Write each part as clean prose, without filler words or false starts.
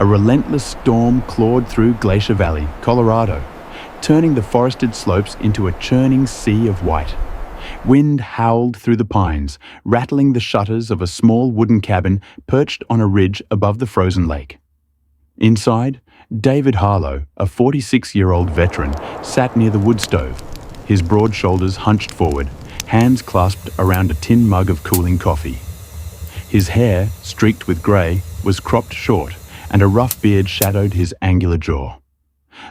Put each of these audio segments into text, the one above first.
A relentless storm clawed through Glacier Valley, Colorado, turning the forested slopes into a churning sea of white. Wind howled through the pines, rattling the shutters of a small wooden cabin perched on a ridge above the frozen lake. Inside, David Harlow, a 46-year-old veteran, sat near the wood stove, his broad shoulders hunched forward, hands clasped around a tin mug of cooling coffee. His hair, streaked with grey, was cropped short, and a rough beard shadowed his angular jaw.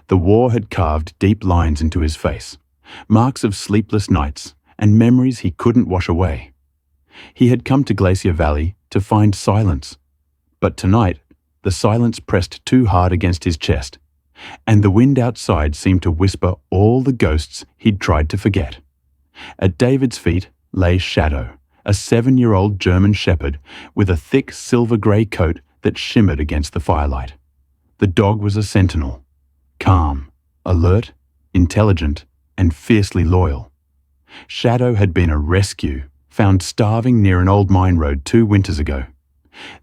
The war had carved deep lines into his face, marks of sleepless nights and memories he couldn't wash away. He had come to Glacier Valley to find silence, but tonight the silence pressed too hard against his chest, and the wind outside seemed to whisper all the ghosts he'd tried to forget. At David's feet lay Shadow, a 7-year-old German shepherd with a thick silver-grey coat that shimmered against the firelight. The dog was a sentinel, calm, alert, intelligent, and fiercely loyal. Shadow had been a rescue, found starving near an old mine road 2 winters ago.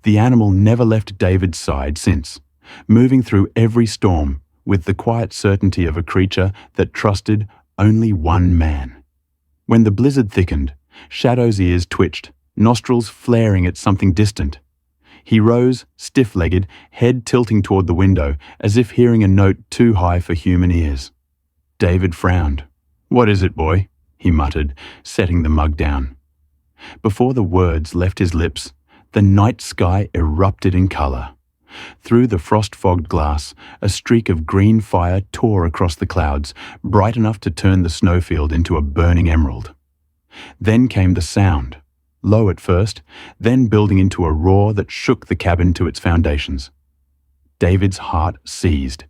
The animal never left David's side since, moving through every storm with the quiet certainty of a creature that trusted only one man. When the blizzard thickened, Shadow's ears twitched, nostrils flaring at something distant. He rose, stiff-legged, head tilting toward the window, as if hearing a note too high for human ears. David frowned. "What is it, boy?" he muttered, setting the mug down. Before the words left his lips, the night sky erupted in color. Through the frost-fogged glass, a streak of green fire tore across the clouds, bright enough to turn the snowfield into a burning emerald. Then came the sound, low at first, then building into a roar that shook the cabin to its foundations. David's heart seized.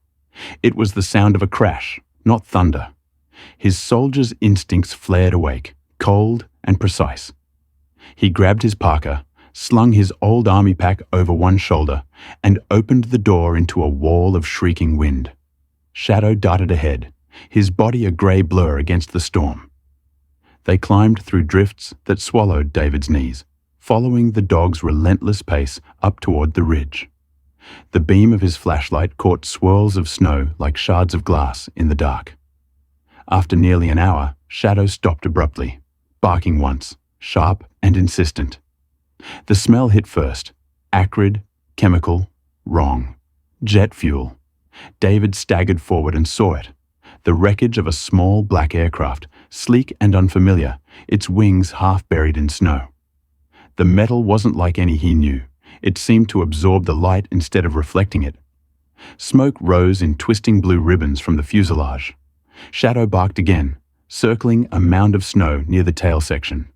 It was the sound of a crash, not thunder. His soldier's instincts flared awake, cold and precise. He grabbed his parka, slung his old army pack over one shoulder, and opened the door into a wall of shrieking wind. Shadow darted ahead, his body a grey blur against the storm. They climbed through drifts that swallowed David's knees, following the dog's relentless pace up toward the ridge. The beam of his flashlight caught swirls of snow like shards of glass in the dark. After nearly an hour, Shadow stopped abruptly, barking once, sharp and insistent. The smell hit first, acrid, chemical, wrong. Jet fuel. David staggered forward and saw it. The wreckage of a small black aircraft, sleek and unfamiliar, its wings half buried in snow. The metal wasn't like any he knew. It seemed to absorb the light instead of reflecting it. Smoke rose in twisting blue ribbons from the fuselage. Shadow barked again, circling a mound of snow near the tail section.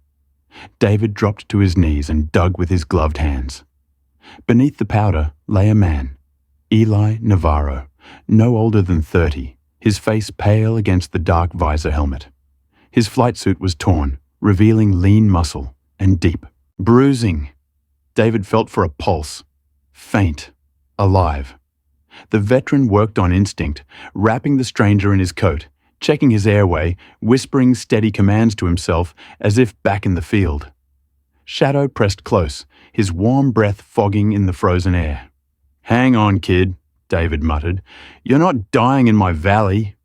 David dropped to his knees and dug with his gloved hands. Beneath the powder lay a man, Eli Navarro, no older than 30, his face pale against the dark visor helmet. His flight suit was torn, revealing lean muscle and deep bruising. David felt for a pulse. Faint. Alive. The veteran worked on instinct, wrapping the stranger in his coat, checking his airway, whispering steady commands to himself as if back in the field. Shadow pressed close, his warm breath fogging in the frozen air. "Hang on, kid," David muttered. "You're not dying in my valley."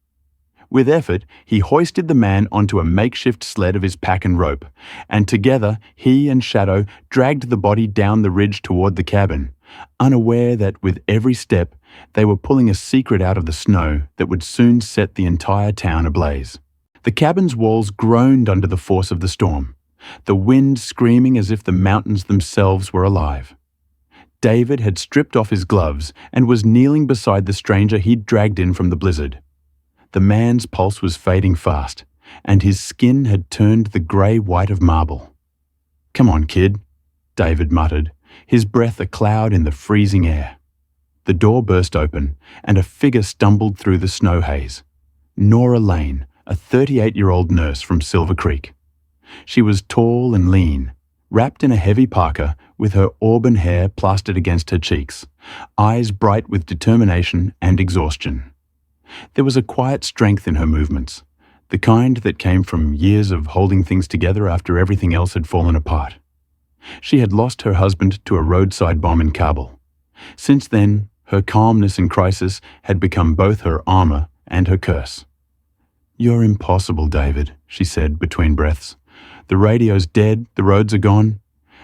With effort, he hoisted the man onto a makeshift sled of his pack and rope, and together he and Shadow dragged the body down the ridge toward the cabin, unaware that with every step they were pulling a secret out of the snow that would soon set the entire town ablaze. The cabin's walls groaned under the force of the storm, the wind screaming as if the mountains themselves were alive. David had stripped off his gloves and was kneeling beside the stranger he'd dragged in from the blizzard. The man's pulse was fading fast, and his skin had turned the grey-white of marble. "Come on, kid," David muttered, his breath a cloud in the freezing air. The door burst open, and a figure stumbled through the snow haze. Nora Lane, a 38-year-old nurse from Silver Creek. She was tall and lean, wrapped in a heavy parka with her auburn hair plastered against her cheeks, eyes bright with determination and exhaustion. There was a quiet strength in her movements, the kind that came from years of holding things together after everything else had fallen apart. She had lost her husband to a roadside bomb in Kabul. Since then, Her calmness in crisis had become both her armor and her curse. "You're impossible, David," she said between breaths. "The radio's dead, the roads are gone,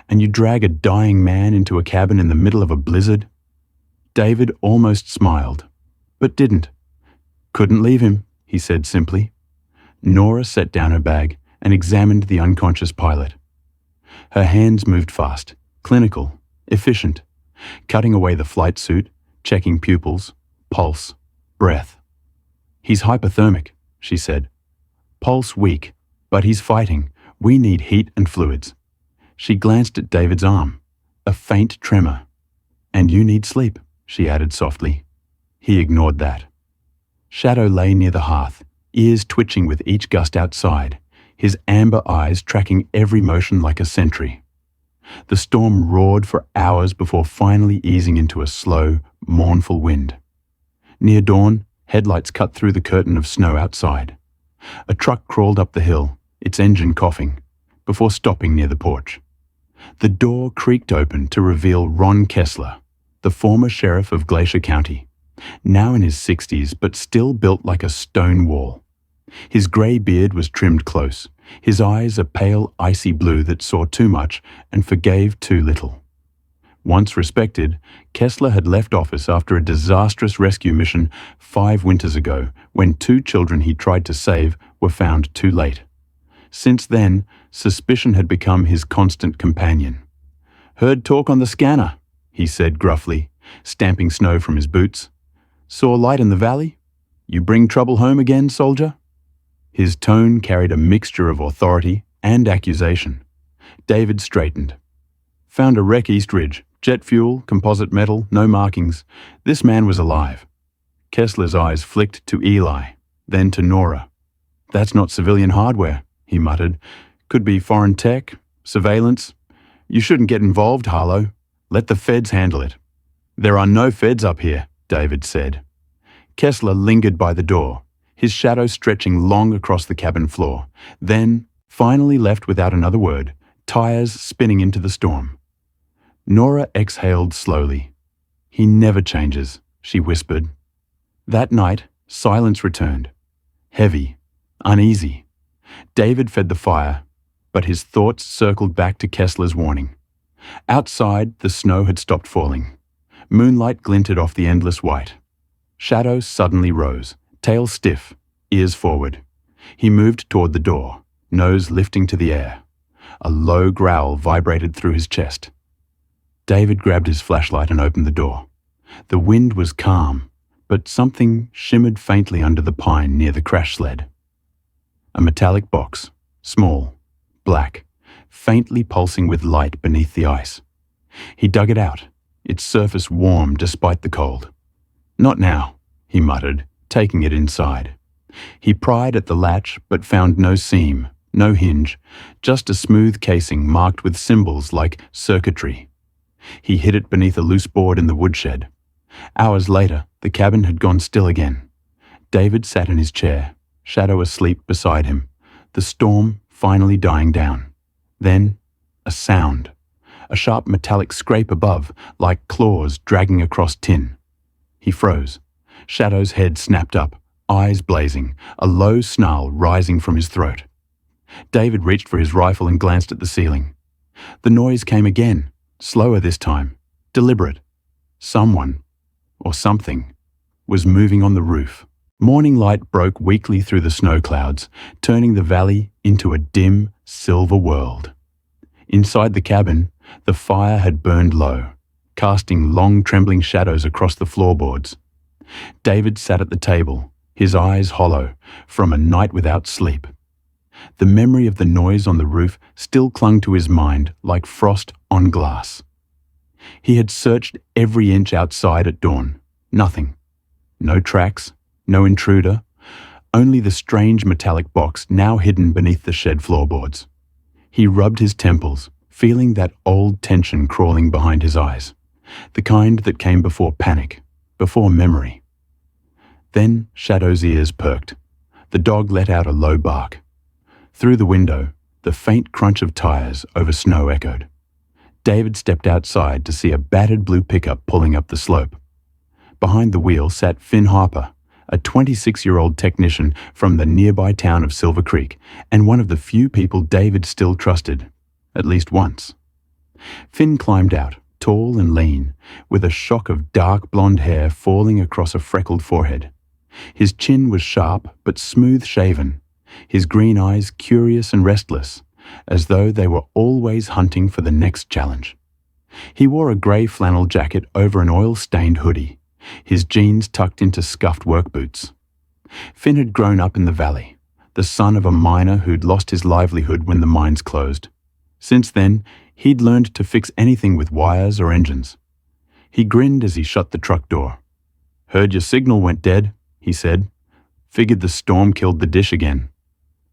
and you drag a dying man into a cabin in the middle of a blizzard." David almost smiled, but didn't. "Couldn't leave him," he said simply. Nora set down her bag and examined the unconscious pilot. Her hands moved fast, clinical, efficient, cutting away the flight suit, checking pupils, pulse, breath. "He's hypothermic," she said. "Pulse weak, but he's fighting. We need heat and fluids." She glanced at David's arm, a faint tremor. "And you need sleep," she added softly. He ignored that. Shadow lay near the hearth, ears twitching with each gust outside, his amber eyes tracking every motion like a sentry. The storm roared for hours before finally easing into a slow, mournful wind. Near dawn, headlights cut through the curtain of snow outside. A truck crawled up the hill, its engine coughing, before stopping near the porch. The door creaked open to reveal Ron Kessler, the former sheriff of Glacier County, now in his 60s but still built like a stone wall. His grey beard was trimmed close, his eyes a pale icy blue that saw too much and forgave too little. Once respected, Kessler had left office after a disastrous rescue mission 5 winters ago when 2 children he tried to save were found too late. Since then, suspicion had become his constant companion. "Heard talk on the scanner," he said gruffly, stamping snow from his boots. "Saw light in the valley? You bring trouble home again, soldier?" His tone carried a mixture of authority and accusation. David straightened. "Found a wreck East Ridge. Jet fuel, composite metal, no markings. This man was alive." Kessler's eyes flicked to Eli, then to Nora. "That's not civilian hardware," he muttered. "Could be foreign tech, surveillance. You shouldn't get involved, Harlow. Let the feds handle it." "There are no feds up here," David said. Kessler lingered by the door, his shadow stretching long across the cabin floor, then, finally left without another word, tires spinning into the storm. Nora exhaled slowly. "He never changes," she whispered. That night, silence returned. Heavy, uneasy. David fed the fire, but his thoughts circled back to Kessler's warning. Outside, the snow had stopped falling. Moonlight glinted off the endless white. Shadow suddenly rose, tail stiff, ears forward. He moved toward the door, nose lifting to the air. A low growl vibrated through his chest. David grabbed his flashlight and opened the door. The wind was calm, but something shimmered faintly under the pine near the crash sled. A metallic box, small, black, faintly pulsing with light beneath the ice. He dug it out, its surface warm despite the cold. "Not now," he muttered, taking it inside. He pried at the latch but found no seam, no hinge, just a smooth casing marked with symbols like circuitry. He hid it beneath a loose board in the woodshed. Hours later, the cabin had gone still again. David sat in his chair, Shadow asleep beside him, the storm finally dying down. Then, a sound. A sharp metallic scrape above, like claws dragging across tin. He froze. Shadow's head snapped up, eyes blazing, a low snarl rising from his throat. David reached for his rifle and glanced at the ceiling. The noise came again, slower this time, deliberate. Someone, or something, was moving on the roof. Morning light broke weakly through the snow clouds, turning the valley into a dim, silver world. Inside the cabin, the fire had burned low, casting long trembling shadows across the floorboards. David sat at the table, his eyes hollow, from a night without sleep. The memory of the noise on the roof still clung to his mind like frost on glass. He had searched every inch outside at dawn. Nothing. No tracks, no intruder, only the strange metallic box now hidden beneath the shed floorboards. He rubbed his temples, feeling that old tension crawling behind his eyes, the kind that came before panic, before memory. Then Shadow's ears perked. The dog let out a low bark. Through the window, the faint crunch of tires over snow echoed. David stepped outside to see a battered blue pickup pulling up the slope. Behind the wheel sat Finn Harper, a 26-year-old technician from the nearby town of Silver Creek, and one of the few people David still trusted, at least once. Finn climbed out, tall and lean, with a shock of dark blonde hair falling across a freckled forehead. His chin was sharp but smooth-shaven, his green eyes curious and restless, as though they were always hunting for the next challenge. He wore a grey flannel jacket over an oil-stained hoodie, his jeans tucked into scuffed work boots. Finn had grown up in the valley, the son of a miner who'd lost his livelihood when the mines closed. Since then, he'd learned to fix anything with wires or engines. He grinned as he shut the truck door. "Heard your signal went dead," he said. "Figured the storm killed the dish again."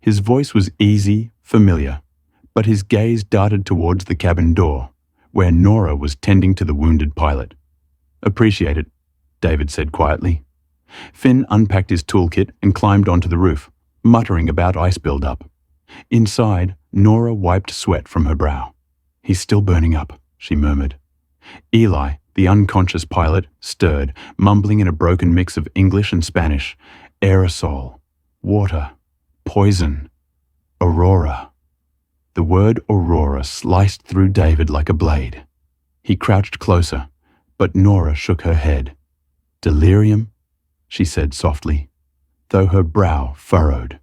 His voice was easy, familiar, but his gaze darted towards the cabin door, where Nora was tending to the wounded pilot. "Appreciate it," David said quietly. Finn unpacked his toolkit and climbed onto the roof, muttering about ice build-up. Inside, Nora wiped sweat from her brow. "He's still burning up," she murmured. Eli, the unconscious pilot, stirred, mumbling in a broken mix of English and Spanish. "Aerosol, water, poison, aurora." The word aurora sliced through David like a blade. He crouched closer, but Nora shook her head. "Delirium?" she said softly, though her brow furrowed.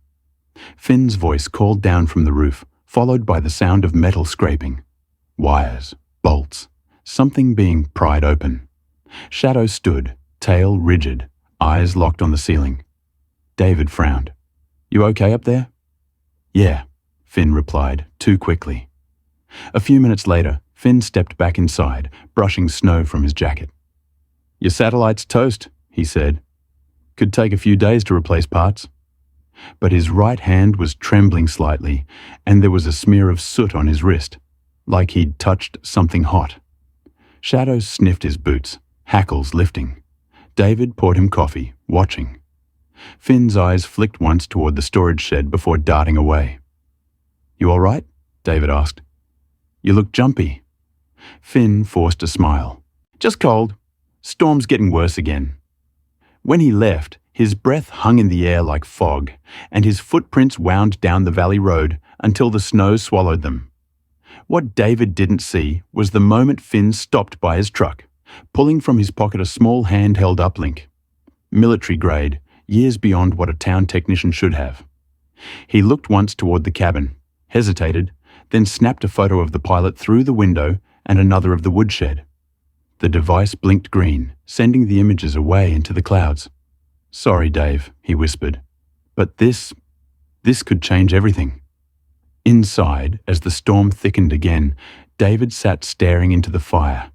Finn's voice called down from the roof, followed by the sound of metal scraping. Wires, bolts, something being pried open. Shadow stood, tail rigid, eyes locked on the ceiling. David frowned. "You okay up there?" "Yeah," Finn replied, too quickly. A few minutes later, Finn stepped back inside, brushing snow from his jacket. "Your satellite's toast," he said. "Could take a few days to replace parts." But his right hand was trembling slightly, and there was a smear of soot on his wrist, like he'd touched something hot. Shadow sniffed his boots, hackles lifting. David poured him coffee, watching. Finn's eyes flicked once toward the storage shed before darting away. "You all right?" David asked. "You look jumpy." Finn forced a smile. "Just cold. Storm's getting worse again." When he left, his breath hung in the air like fog, and his footprints wound down the valley road until the snow swallowed them. What David didn't see was the moment Finn stopped by his truck, pulling from his pocket a small handheld uplink. Military grade, years beyond what a town technician should have. He looked once toward the cabin, hesitated, then snapped a photo of the pilot through the window and another of the woodshed. The device blinked green, sending the images away into the clouds. "Sorry, Dave," he whispered, "but this could change everything." Inside, as the storm thickened again, David sat staring into the fire.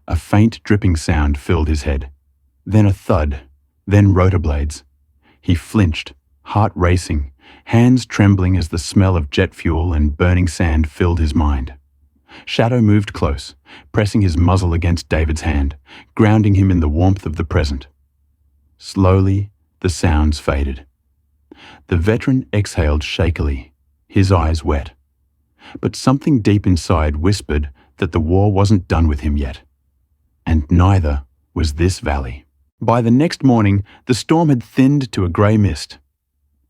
A faint dripping sound filled his head. Then a thud, then rotor blades. He flinched, heart racing, hands trembling as the smell of jet fuel and burning sand filled his mind. Shadow moved close, pressing his muzzle against David's hand, grounding him in the warmth of the present. Slowly, the sounds faded. The veteran exhaled shakily, his eyes wet. But something deep inside whispered that the war wasn't done with him yet. And neither was this valley. By the next morning, the storm had thinned to a grey mist.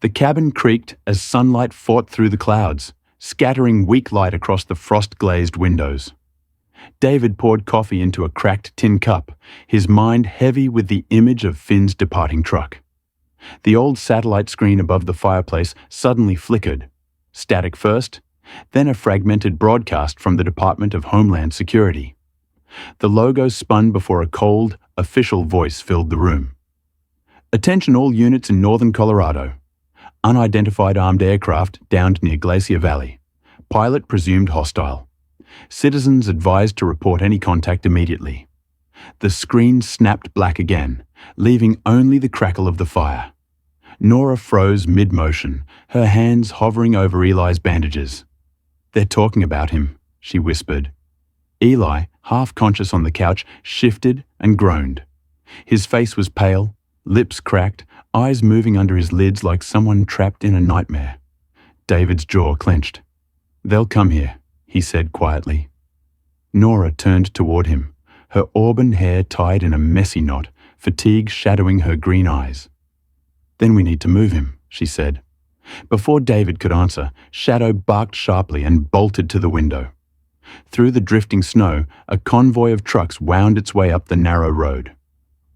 The cabin creaked as sunlight fought through the clouds, scattering weak light across the frost-glazed windows. David poured coffee into a cracked tin cup, his mind heavy with the image of Finn's departing truck. The old satellite screen above the fireplace suddenly flickered, static first, then a fragmented broadcast from the Department of Homeland Security. The logo spun before a cold, official voice filled the room. "Attention all units in northern Colorado. Unidentified armed aircraft downed near Glacier Valley. Pilot presumed hostile. Citizens advised to report any contact immediately." The screen snapped black again, leaving only the crackle of the fire. Nora froze mid-motion, her hands hovering over Eli's bandages. "They're talking about him," she whispered. Eli, half conscious on the couch, shifted and groaned. His face was pale, lips cracked, eyes moving under his lids like someone trapped in a nightmare. David's jaw clenched. "They'll come here," he said quietly. Nora turned toward him, her auburn hair tied in a messy knot, fatigue shadowing her green eyes. "Then we need to move him," she said. Before David could answer, Shadow barked sharply and bolted to the window. Through the drifting snow, a convoy of trucks wound its way up the narrow road.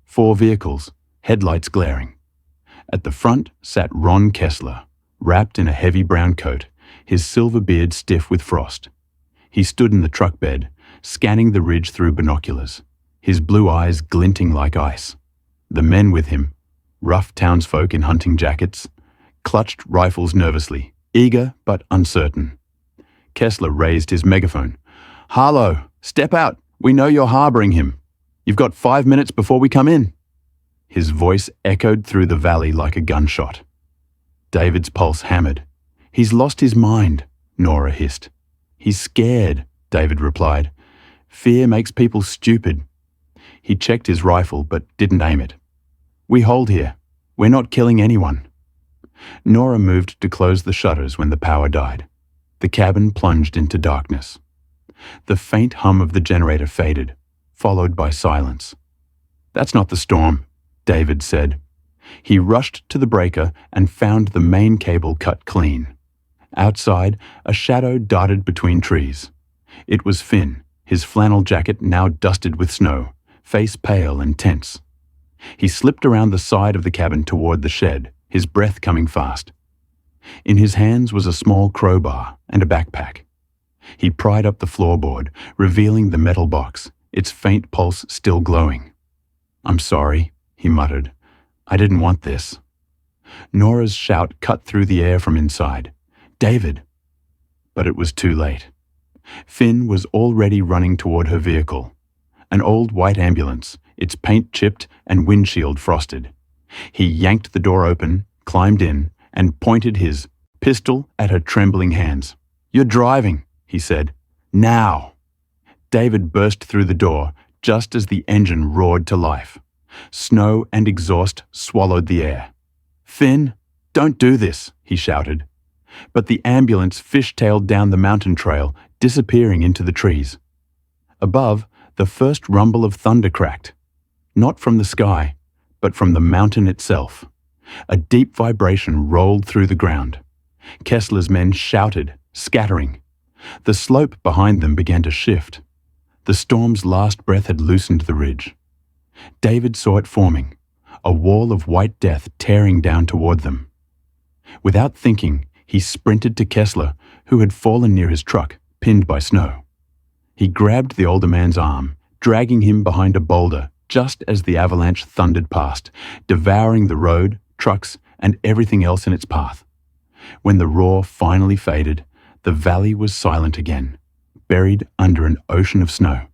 4 vehicles, headlights glaring. At the front sat Ron Kessler, wrapped in a heavy brown coat, his silver beard stiff with frost. He stood in the truck bed, scanning the ridge through binoculars, his blue eyes glinting like ice. The men with him, rough townsfolk in hunting jackets, clutched rifles nervously, eager but uncertain. Kessler raised his megaphone. "Harlow, step out. We know you're harboring him. You've got 5 minutes before we come in." His voice echoed through the valley like a gunshot. David's pulse hammered. "He's lost his mind," Nora hissed. "He's scared," David replied. "Fear makes people stupid." He checked his rifle but didn't aim it. "We hold here. We're not killing anyone." Nora moved to close the shutters when the power died. The cabin plunged into darkness. The faint hum of the generator faded, followed by silence. "That's not the storm," David said. He rushed to the breaker and found the main cable cut clean. Outside, a shadow darted between trees. It was Finn, his flannel jacket now dusted with snow, face pale and tense. He slipped around the side of the cabin toward the shed, his breath coming fast. In his hands was a small crowbar and a backpack. He pried up the floorboard, revealing the metal box, its faint pulse still glowing. "I'm sorry," he muttered. "I didn't want this." Nora's shout cut through the air from inside. "David!" But it was too late. Finn was already running toward her vehicle. An old white ambulance, its paint chipped and windshield frosted. He yanked the door open, climbed in, and pointed his pistol at her trembling hands. "You're driving," he said. "Now!" David burst through the door just as the engine roared to life. Snow and exhaust swallowed the air. "Finn, don't do this," he shouted. But the ambulance fishtailed down the mountain trail, disappearing into the trees. Above, the first rumble of thunder cracked. Not from the sky, but from the mountain itself. A deep vibration rolled through the ground. Kessler's men shouted, scattering. The slope behind them began to shift. The storm's last breath had loosened the ridge. David saw it forming, a wall of white death tearing down toward them. Without thinking, he sprinted to Kessler, who had fallen near his truck, pinned by snow. He grabbed the older man's arm, dragging him behind a boulder just as the avalanche thundered past, devouring the road, trucks, and everything else in its path. When the roar finally faded, the valley was silent again, buried under an ocean of snow.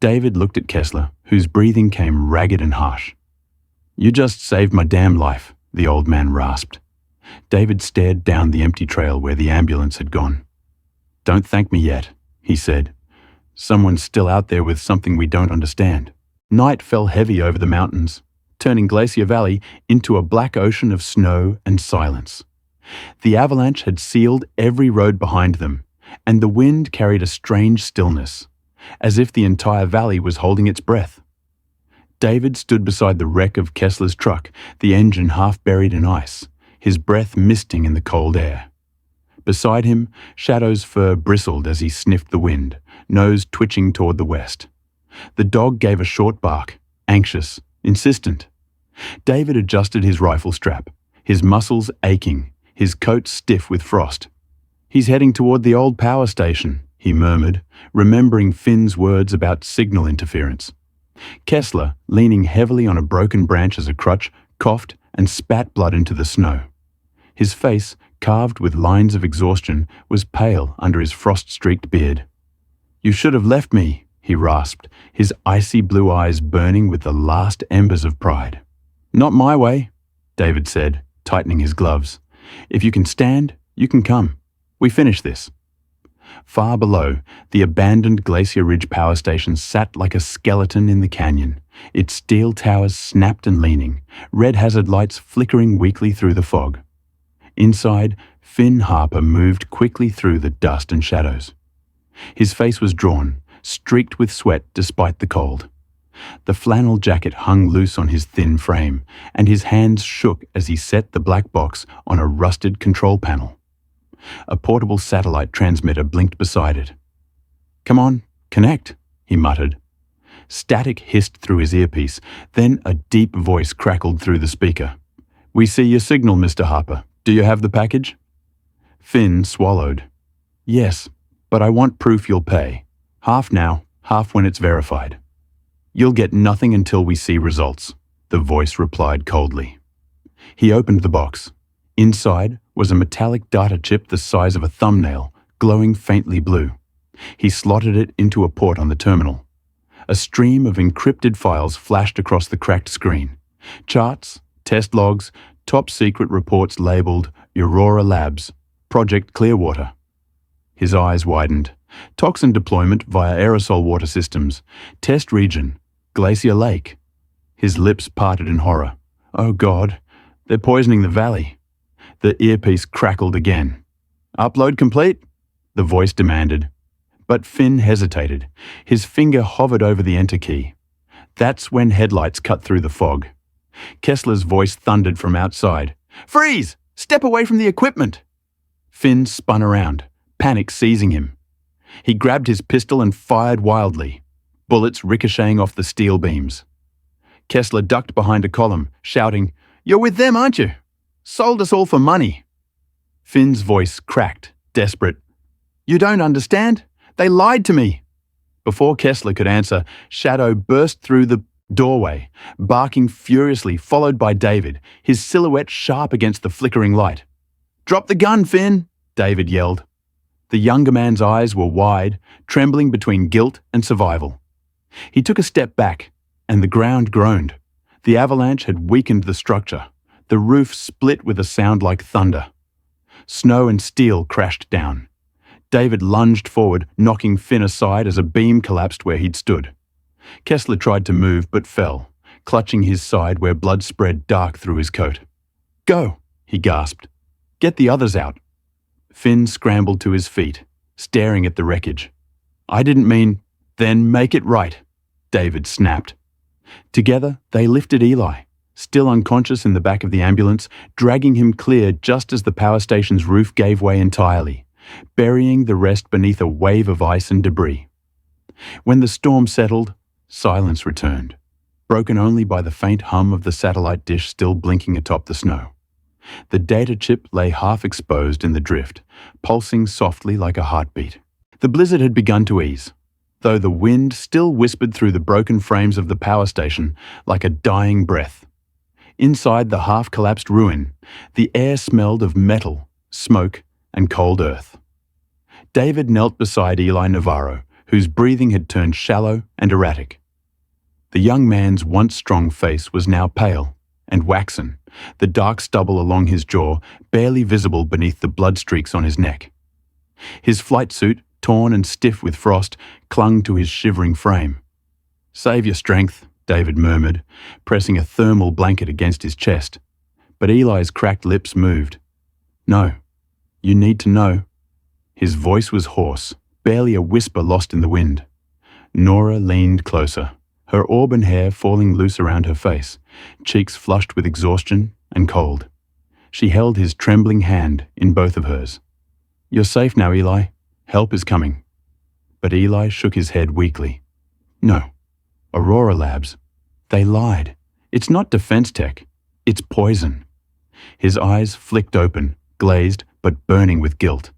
David looked at Kessler, whose breathing came ragged and harsh. "You just saved my damn life," the old man rasped. David stared down the empty trail where the ambulance had gone. "Don't thank me yet," he said. "Someone's still out there with something we don't understand." Night fell heavy over the mountains, turning Glacier Valley into a black ocean of snow and silence. The avalanche had sealed every road behind them, and the wind carried a strange stillness, as if the entire valley was holding its breath. David stood beside the wreck of Kessler's truck, the engine half buried in ice, his breath misting in the cold air. Beside him, Shadow's fur bristled as he sniffed the wind, nose twitching toward the west. The dog gave a short bark, anxious, insistent. David adjusted his rifle strap, his muscles aching, his coat stiff with frost. "He's heading toward the old power station," he murmured, remembering Finn's words about signal interference. Kessler, leaning heavily on a broken branch as a crutch, coughed and spat blood into the snow. His face, carved with lines of exhaustion, was pale under his frost-streaked beard. "You should have left me," he rasped, his icy blue eyes burning with the last embers of pride. "Not my way," David said, tightening his gloves. "If you can stand, you can come. We finish this." Far below, the abandoned Glacier Ridge power station sat like a skeleton in the canyon, its steel towers snapped and leaning, red hazard lights flickering weakly through the fog. Inside, Finn Harper moved quickly through the dust and shadows. His face was drawn, streaked with sweat despite the cold. The flannel jacket hung loose on his thin frame, and his hands shook as he set the black box on a rusted control panel. A portable satellite transmitter blinked beside it. "Come on, connect," he muttered. Static hissed through his earpiece, then a deep voice crackled through the speaker. "We see your signal, Mr. Harper. Do you have the package?" Finn swallowed. "Yes, but I want proof you'll pay. Half now, half when it's verified." "You'll get nothing until we see results," the voice replied coldly. He opened the box. Inside was a metallic data chip the size of a thumbnail, glowing faintly blue. He slotted it into a port on the terminal. A stream of encrypted files flashed across the cracked screen. Charts, test logs, top-secret reports labeled Aurora Labs, Project Clearwater. His eyes widened. Toxin deployment via aerosol water systems. Test region, Glacier Lake. His lips parted in horror. "Oh God, they're poisoning the valley." The earpiece crackled again. "Upload complete?" the voice demanded. But Finn hesitated. His finger hovered over the enter key. That's when headlights cut through the fog. Kessler's voice thundered from outside. "Freeze! Step away from the equipment!" Finn spun around, panic seizing him. He grabbed his pistol and fired wildly, bullets ricocheting off the steel beams. Kessler ducked behind a column, shouting, "You're with them, aren't you? Sold us all for money." Finn's voice cracked, desperate. "You don't understand? They lied to me." Before Kessler could answer, Shadow burst through the doorway, barking furiously, followed by David, his silhouette sharp against the flickering light. "Drop the gun, Finn!" David yelled. The younger man's eyes were wide, trembling between guilt and survival. He took a step back, and the ground groaned. The avalanche had weakened the structure. The roof split with a sound like thunder. Snow and steel crashed down. David lunged forward, knocking Finn aside as a beam collapsed where he'd stood. Kessler tried to move but fell, clutching his side where blood spread dark through his coat. "Go," he gasped. "Get the others out." Finn scrambled to his feet, staring at the wreckage. "I didn't mean—" "Then make it right," David snapped. Together, they lifted Eli, still unconscious in the back of the ambulance, dragging him clear just as the power station's roof gave way entirely, burying the rest beneath a wave of ice and debris. When the storm settled, silence returned, broken only by the faint hum of the satellite dish still blinking atop the snow. The data chip lay half exposed in the drift, pulsing softly like a heartbeat. The blizzard had begun to ease, though the wind still whispered through the broken frames of the power station like a dying breath. Inside the half-collapsed ruin, the air smelled of metal, smoke, and cold earth. David knelt beside Eli Navarro, whose breathing had turned shallow and erratic. The young man's once strong face was now pale and waxen, the dark stubble along his jaw barely visible beneath the blood streaks on his neck. His flight suit, torn and stiff with frost, clung to his shivering frame. "Save your strength," David murmured, pressing a thermal blanket against his chest. But Eli's cracked lips moved. "No, you need to know." His voice was hoarse, barely a whisper lost in the wind. Nora leaned closer, her auburn hair falling loose around her face, cheeks flushed with exhaustion and cold. She held his trembling hand in both of hers. "You're safe now, Eli. Help is coming." But Eli shook his head weakly. "No. Aurora Labs. They lied. It's not defense tech. It's poison." His eyes flicked open, glazed but burning with guilt.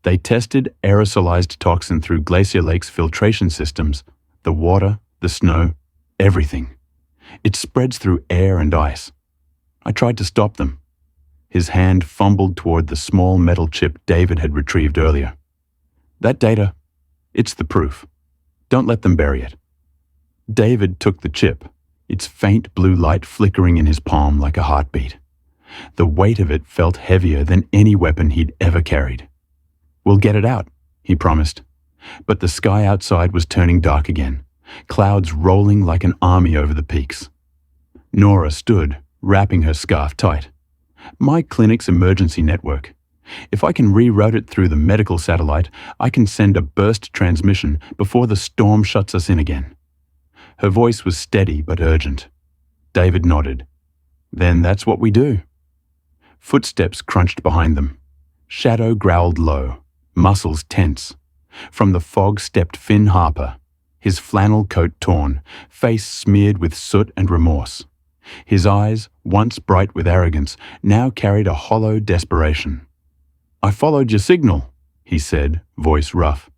They tested aerosolized toxin through Glacier Lake's filtration systems, the water, the snow, everything. It spreads through air and ice. I tried to stop them. His hand fumbled toward the small metal chip David had retrieved earlier. "That data, it's the proof. Don't let them bury it." David took the chip, its faint blue light flickering in his palm like a heartbeat. The weight of it felt heavier than any weapon he'd ever carried. "We'll get it out," he promised. But the sky outside was turning dark again, clouds rolling like an army over the peaks. Nora stood, wrapping her scarf tight. "My clinic's emergency network. If I can reroute it through the medical satellite, I can send a burst transmission before the storm shuts us in again." Her voice was steady but urgent. David nodded. Then that's what we do. Footsteps crunched behind them. Shadow growled low, muscles tense. From the fog stepped Finn Harper, his flannel coat torn, face smeared with soot and remorse. His eyes, once bright with arrogance, now carried a hollow desperation. "I followed your signal," he said, voice rough.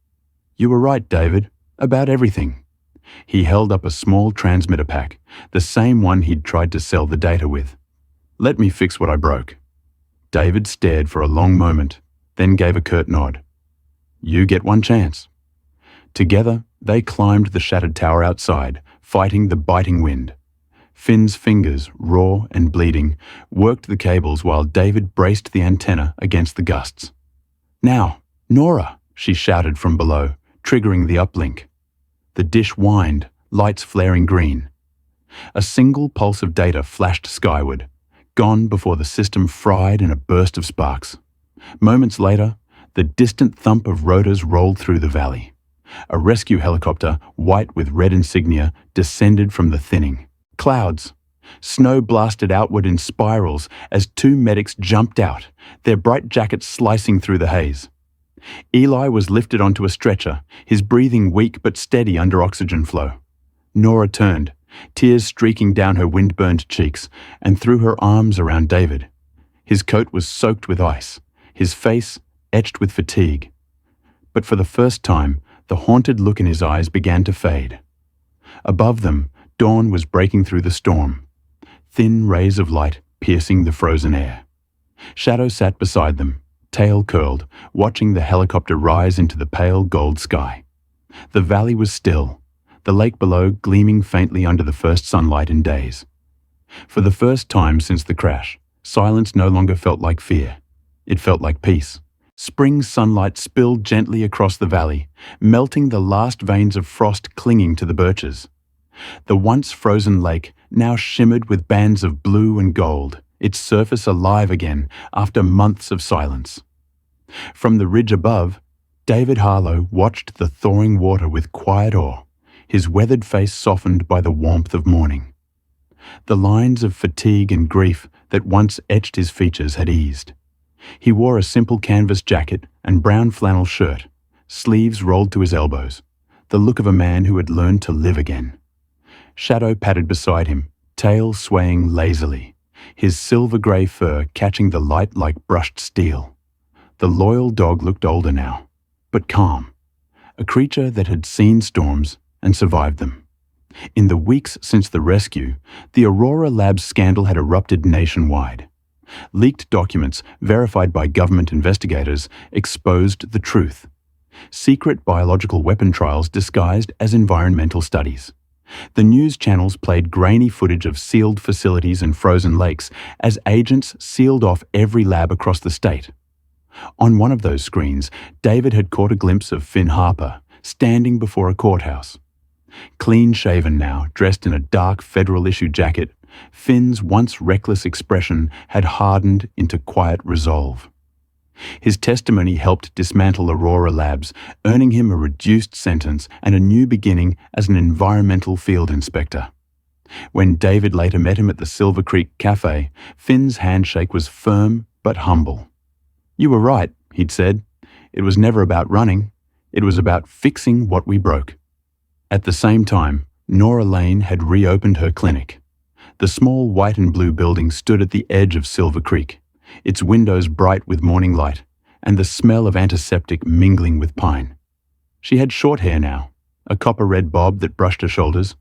"You were right, David, about everything." He held up a small transmitter pack, the same one he'd tried to sell the data with. "Let me fix what I broke." David stared for a long moment, then gave a curt nod. "You get one chance." Together, they climbed the shattered tower outside, fighting the biting wind. Finn's fingers, raw and bleeding, worked the cables while David braced the antenna against the gusts. "Now, Nora!" she shouted from below, triggering the uplink. The dish whined, lights flaring green. A single pulse of data flashed skyward, gone before the system fried in a burst of sparks. Moments later, the distant thump of rotors rolled through the valley. A rescue helicopter, white with red insignia, descended from the thinning. Clouds. Snow blasted outward in spirals as two medics jumped out, their bright jackets slicing through the haze. Eli was lifted onto a stretcher, his breathing weak but steady under oxygen flow. Nora turned, tears streaking down her wind-burned cheeks, and threw her arms around David. His coat was soaked with ice, his face etched with fatigue. But for the first time, the haunted look in his eyes began to fade. Above them, dawn was breaking through the storm, thin rays of light piercing the frozen air. Shadow sat beside them, tail curled, watching the helicopter rise into the pale gold sky. The valley was still, the lake below gleaming faintly under the first sunlight in days. For the first time since the crash, silence no longer felt like fear. It felt like peace. Spring sunlight spilled gently across the valley, melting the last veins of frost clinging to the birches. The once frozen lake now shimmered with bands of blue and gold, its surface alive again after months of silence. From the ridge above, David Harlow watched the thawing water with quiet awe, his weathered face softened by the warmth of morning. The lines of fatigue and grief that once etched his features had eased. He wore a simple canvas jacket and brown flannel shirt, sleeves rolled to his elbows, the look of a man who had learned to live again. Shadow padded beside him, tail swaying lazily, his silver-grey fur catching the light like brushed steel. The loyal dog looked older now, but calm, a creature that had seen storms and survived them. In the weeks since the rescue, the Aurora Labs scandal had erupted nationwide. Leaked documents, verified by government investigators, exposed the truth. Secret biological weapon trials disguised as environmental studies. The news channels played grainy footage of sealed facilities and frozen lakes as agents sealed off every lab across the state. On one of those screens, David had caught a glimpse of Finn Harper, standing before a courthouse. Clean-shaven now, dressed in a dark federal-issue jacket, Finn's once reckless expression had hardened into quiet resolve. His testimony helped dismantle Aurora Labs, earning him a reduced sentence and a new beginning as an environmental field inspector. When David later met him at the Silver Creek Cafe, Finn's handshake was firm but humble. "You were right," he'd said. "It was never about running. It was about fixing what we broke." At the same time, Nora Lane had reopened her clinic. The small white and blue building stood at the edge of Silver Creek, its windows bright with morning light, and the smell of antiseptic mingling with pine. She had short hair now, a copper-red bob that brushed her shoulders,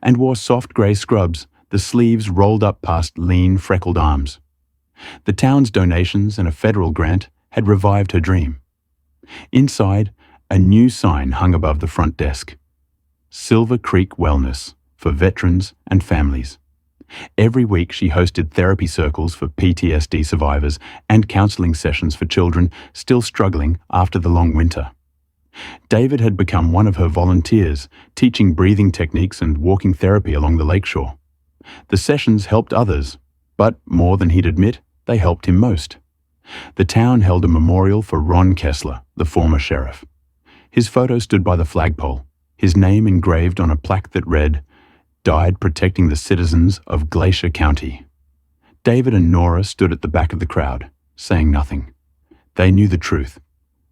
and wore soft grey scrubs, the sleeves rolled up past lean, freckled arms. The town's donations and a federal grant had revived her dream. Inside, a new sign hung above the front desk. Silver Creek Wellness, for veterans and families. Every week she hosted therapy circles for PTSD survivors and counseling sessions for children still struggling after the long winter. David had become one of her volunteers, teaching breathing techniques and walking therapy along the lakeshore. The sessions helped others, but more than he'd admit, they helped him most. The town held a memorial for Ron Kessler, the former sheriff. His photo stood by the flagpole, his name engraved on a plaque that read, died protecting the citizens of Glacier County. David and Nora stood at the back of the crowd, saying nothing. They knew the truth,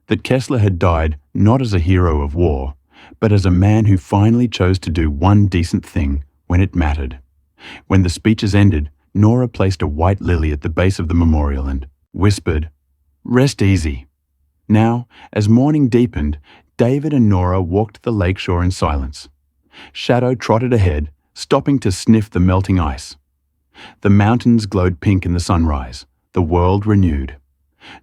that Kessler had died not as a hero of war, but as a man who finally chose to do one decent thing when it mattered. When the speeches ended, Nora placed a white lily at the base of the memorial and whispered, "Rest easy." Now, as morning deepened, David and Nora walked the lakeshore in silence. Shadow trotted ahead, stopping to sniff the melting ice. The mountains glowed pink in the sunrise, the world renewed.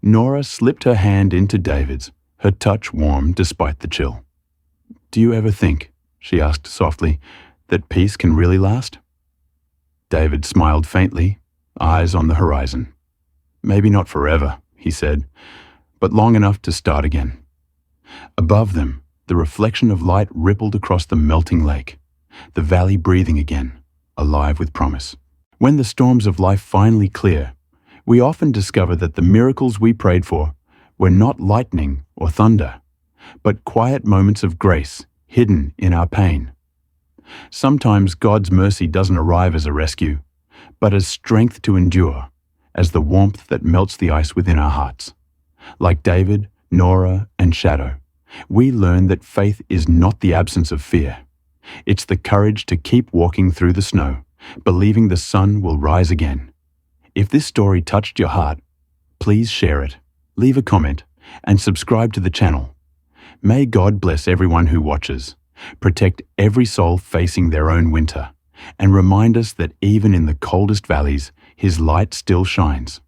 Nora slipped her hand into David's, her touch warm despite the chill. "Do you ever think," she asked softly, "that peace can really last?" David smiled faintly, eyes on the horizon. "Maybe not forever," he said, "but long enough to start again." Above them, the reflection of light rippled across the melting lake, the valley breathing again, alive with promise. When the storms of life finally clear, we often discover that the miracles we prayed for were not lightning or thunder, but quiet moments of grace hidden in our pain. Sometimes God's mercy doesn't arrive as a rescue, but as strength to endure, as the warmth that melts the ice within our hearts. Like David, Nora, and Shadow, we learn that faith is not the absence of fear. It's the courage to keep walking through the snow, believing the sun will rise again. If this story touched your heart, please share it, leave a comment, and subscribe to the channel. May God bless everyone who watches, protect every soul facing their own winter, and remind us that even in the coldest valleys, His light still shines.